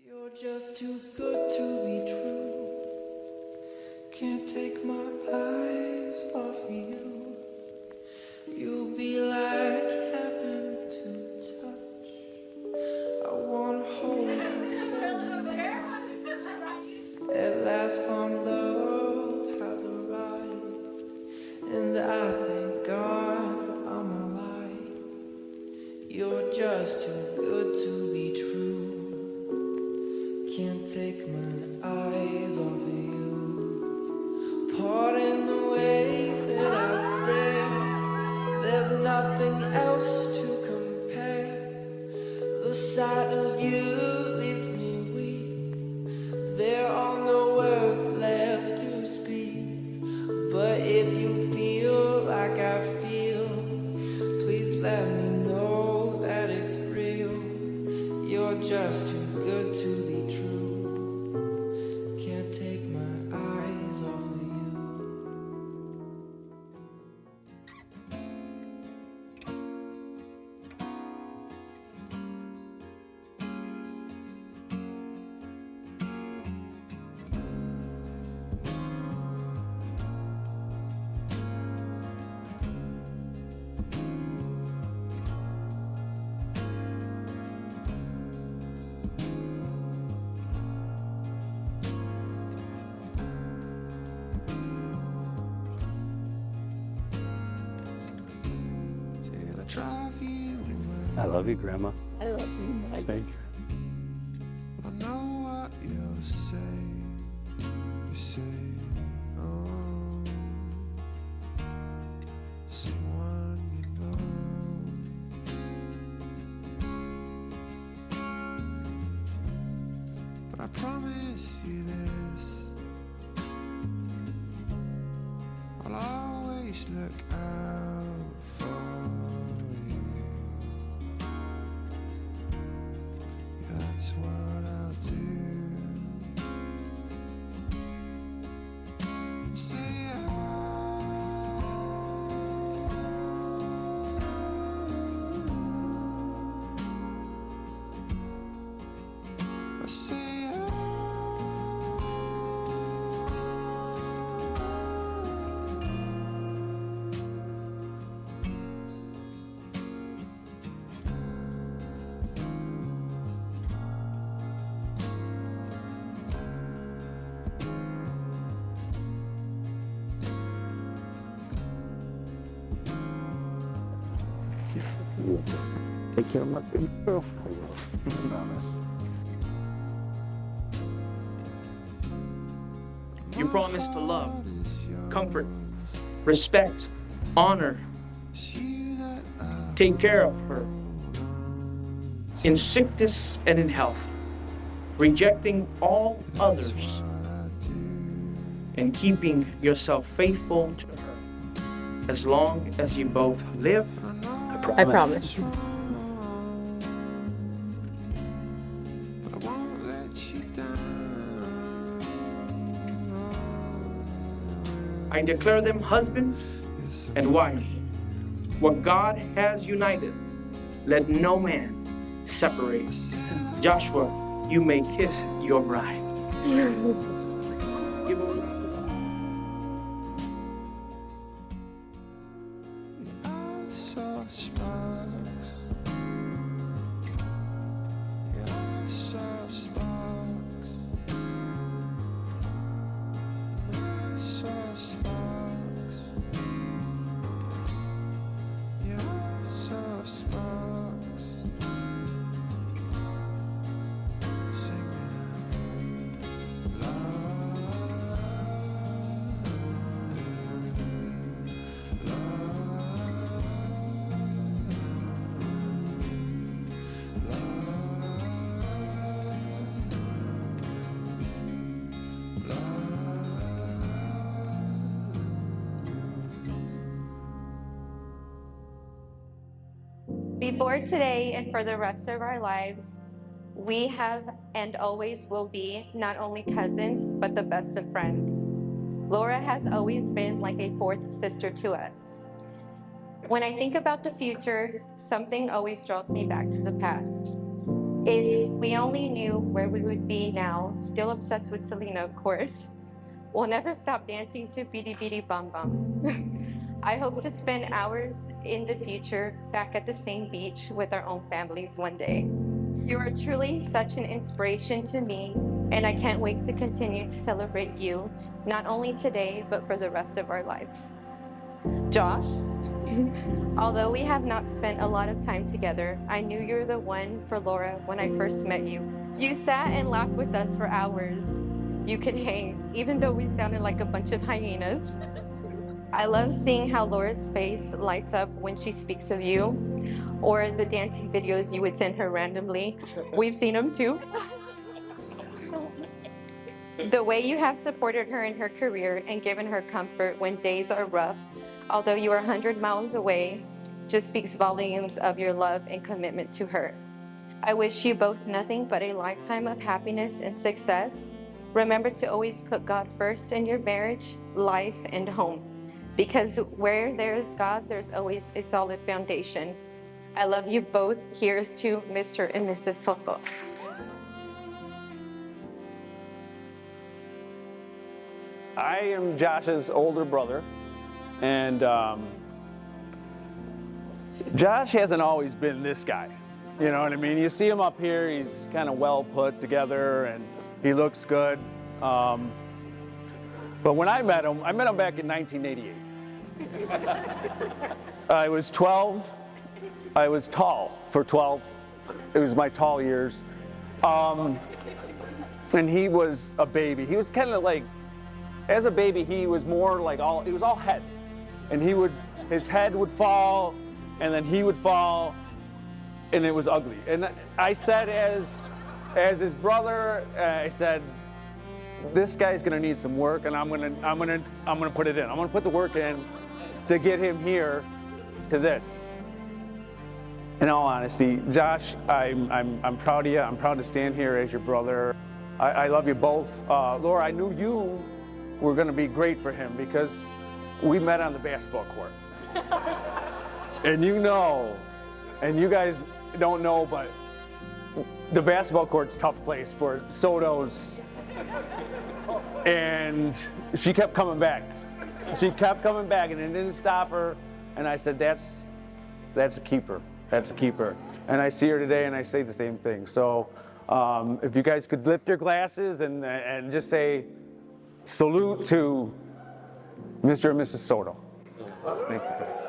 You're just too good to be true. Can't take my eyes off of you. You'll be like heaven to touch. I wanna hold you so. At last, long love has arrived, and I thank God I'm alive. You're just too good to be true. Can't take my eyes off of you. Pardon the way that I stare. There's nothing else to compare. The sight of you leaves me weak. There are no words left to speak. But if you feel like I feel, please let me know that it's real. You're just too good to be true. Can't take my eyes off of you. I love you, Grandma. I love you, Mike. Thank you. I know what you'll say. You say, oh, someone you know. But I promise you this, I'll always look out for you. Yeah, that's what I'll do. Say I say You will take care of my baby girl. I will. I promise. You promise to love, comfort, respect, honor, take care of her in sickness and in health, rejecting all others and keeping yourself faithful to her as long as you both live. I promise. but I won't let you down. I declare them husband and wife. What God has united, let no man separate. Joshua, you may kiss your bride. Give her I saw sparks. Yeah, I saw sparks. I saw sparks. Yeah, I saw sparks. Singing out Before today and for the rest of our lives, we have and always will be not only cousins, but the best of friends. Laura has always been like a fourth sister to us. When I think about the future, something always draws me back to the past. If we only knew where we would be now, still obsessed with Selena, of course. We'll never stop dancing to Bidi Bidi Bum Bum. I hope to spend hours in the future back at the same beach with our own families one day. You are truly such an inspiration to me, and I can't wait to continue to celebrate you, not only today, but for the rest of our lives. Josh, although we have not spent a lot of time together, I knew you were the one for Laura when I first met you. You sat and laughed with us for hours. You could hang, even though we sounded like a bunch of hyenas. I love seeing how Laura's face lights up when she speaks of you, or the dancing videos you would send her randomly. We've seen them too. The way you have supported her in her career and given her comfort when days are rough, although you are 100 miles away, just speaks volumes of your love and commitment to her. I wish you both nothing but a lifetime of happiness and success. Remember to always put God first in your marriage, life, and home. Because where there is God, there's always a solid foundation. I love you both. Here's to Mr. and Mrs. Soto. I am Josh's older brother, and Josh hasn't always been this guy. You know what I mean? You see him up here, he's kind of well put together and he looks good. But when I met him back in 1988. I was 12. I was tall for 12. It was my tall years. And he was a baby. He was kind of like, as a baby, he was more like he was all head. And his head would fall, and then he would fall, and it was ugly. And I said, as his brother, I said, this guy's gonna need some work, and I'm gonna put it in. I'm gonna put the work in to get him here to this. In all honesty, Josh, I'm proud of you. I'm proud to stand here as your brother. I love you both. Laura, I knew you were gonna be great for him because we met on the basketball court. And you know, and you guys don't know, but the basketball court's a tough place for Sotos. And she kept coming back. She kept coming back, and it didn't stop her. And I said, that's a keeper. That's a keeper. And I see her today, and I say the same thing. So if you guys could lift your glasses and just say, salute to Mr. and Mrs. Soto. Thank you.